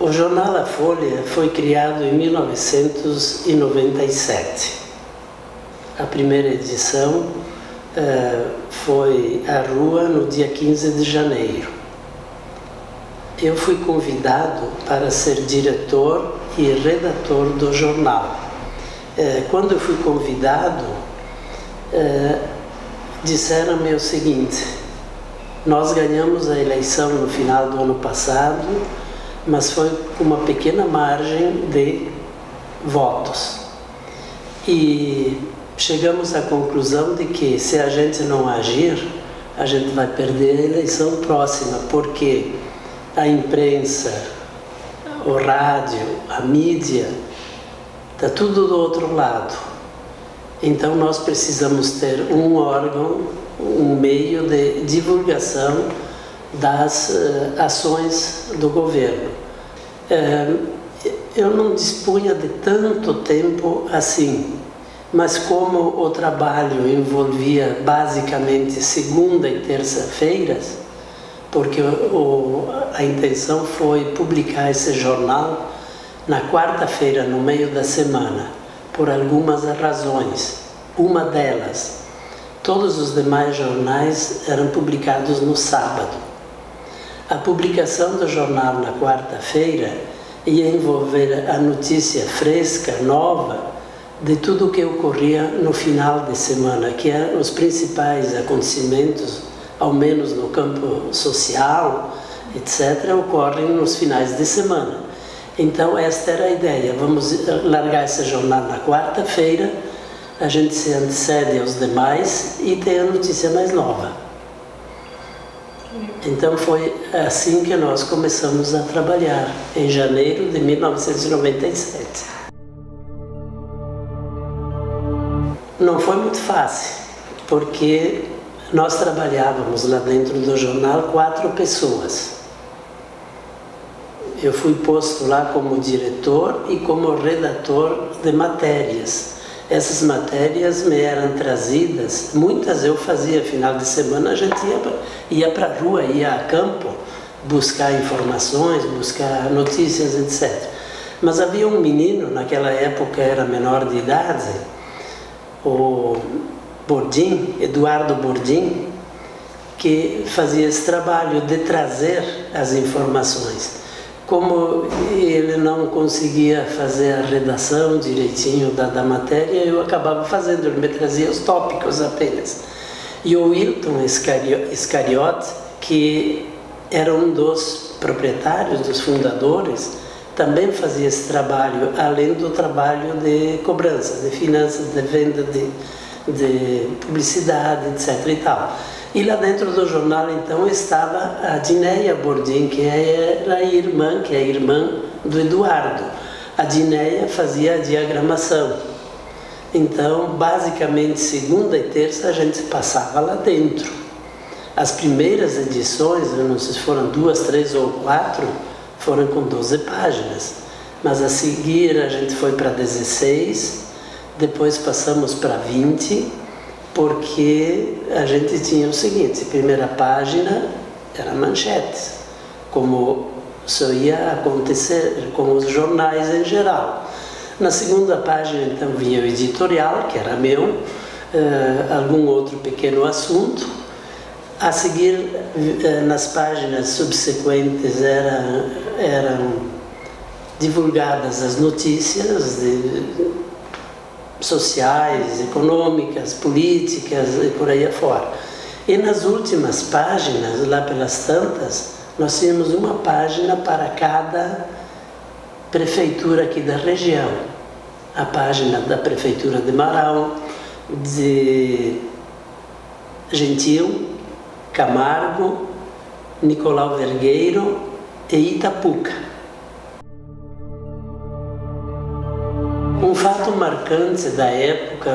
O jornal A Folha foi criado em 1997. A primeira edição foi à rua no dia 15 de janeiro. Eu fui convidado para ser diretor e redator do jornal. Quando eu fui convidado, disseram-me o seguinte: nós ganhamos a eleição no final do ano passado, mas foi com uma pequena margem de votos. E chegamos à conclusão de que, se a gente não agir, a gente vai perder a eleição próxima, porque a imprensa, o rádio, a mídia, está tudo do outro lado. Então nós precisamos ter um órgão, um meio de divulgação das ações do governo. Eu não dispunha de tanto tempo assim, mas como o trabalho envolvia basicamente segunda e terça-feiras, porque a intenção foi publicar esse jornal na quarta-feira, no meio da semana, por algumas razões. Uma delas, todos os demais jornais eram publicados no sábado. A publicação do jornal na quarta-feira ia envolver a notícia fresca, nova, de tudo o que ocorria no final de semana, que eram os principais acontecimentos, ao menos no campo social, etc., ocorrem nos finais de semana. Então esta era a ideia: vamos largar esse jornal na quarta-feira, a gente se antecede aos demais e tem a notícia mais nova. Então foi assim que nós começamos a trabalhar, em janeiro de 1997. Não foi muito fácil, porque nós trabalhávamos lá dentro do jornal 4 pessoas. Eu fui posto lá como diretor e como redator de matérias. Essas matérias me eram trazidas, muitas eu fazia. Final de semana a gente ia para a rua, ia a campo, buscar informações, buscar notícias, etc. Mas havia um menino, naquela época era menor de idade, o Bordim, Eduardo Bordim, que fazia esse trabalho de trazer as informações. Como ele não conseguia fazer a redação direitinho da matéria, eu acabava fazendo, ele me trazia os tópicos apenas. E o Wilton Iscariote, que era um dos proprietários, dos fundadores, também fazia esse trabalho, além do trabalho de cobrança, de finanças, de venda, de publicidade, etc. e tal. E lá dentro do jornal, então, estava a Dinéia Bordim, que era a irmã, que é a irmã do Eduardo. A Dinéia fazia a diagramação. Então, basicamente, segunda e terça a gente passava lá dentro. As primeiras edições, eu não sei se foram 2, 3 ou 4, foram com 12 páginas. Mas a seguir a gente foi para 16, depois passamos para 20, porque a gente tinha o seguinte: a primeira página era manchetes, como só ia acontecer com os jornais em geral. Na segunda página, então, vinha o editorial, que era meu, algum outro pequeno assunto. A seguir, nas páginas subsequentes, eram divulgadas as notícias sociais, econômicas, políticas e por aí afora. E nas últimas páginas, lá pelas tantas, nós tínhamos uma página para cada prefeitura aqui da região. A página da prefeitura de Marão, de Gentil, Camargo, Nicolau Vergueiro e Itapuca. Um fato marcante da época,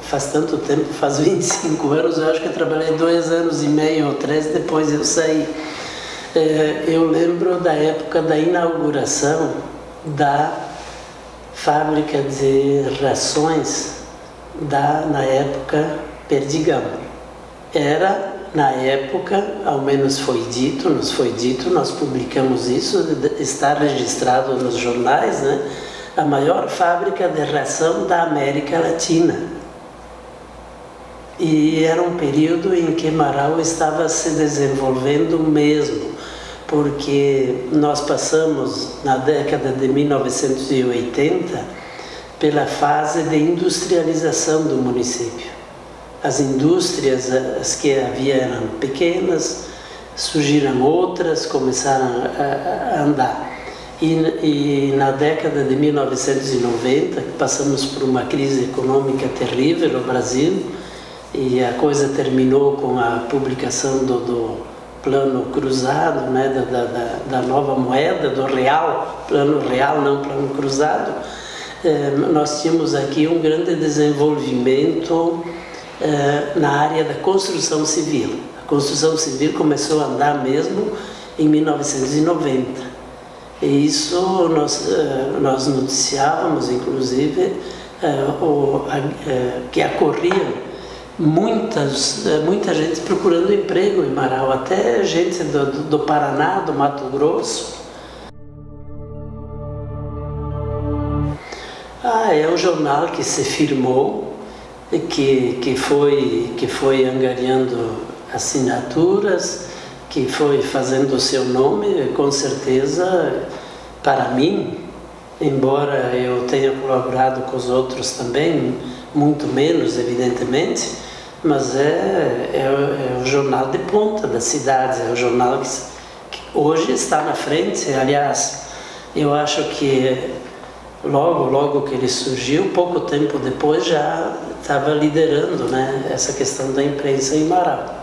faz tanto tempo, faz 25 anos, eu acho que eu trabalhei 2 anos e meio ou 3, depois eu saí. Eu lembro da época da inauguração da fábrica de rações na época, Perdigão. Era na época, ao menos nos foi dito, nós publicamos isso, está registrado nos jornais, né? A maior fábrica de ração da América Latina. E era um período em que Marau estava se desenvolvendo mesmo, porque nós passamos, na década de 1980, pela fase de industrialização do município. As indústrias, as que havia eram pequenas, surgiram outras, começaram a andar. E na década de 1990, passamos por uma crise econômica terrível no Brasil, e a coisa terminou com a publicação do plano cruzado, né, da nova moeda, do real, plano real, não plano cruzado. Nós tínhamos aqui um grande desenvolvimento na área da construção civil. A construção civil começou a andar mesmo em 1990. E isso nós noticiávamos, inclusive, que ocorriam muita gente procurando emprego em Marau, até gente do Paraná, do Mato Grosso. É um jornal que se firmou, que foi angariando assinaturas, que foi fazendo o seu nome, com certeza, para mim, embora eu tenha colaborado com os outros também, muito menos, evidentemente, mas é o jornal de ponta das cidades, é o jornal que hoje está na frente. Aliás, eu acho que logo que ele surgiu, pouco tempo depois já estava liderando, né, essa questão da imprensa em Marau.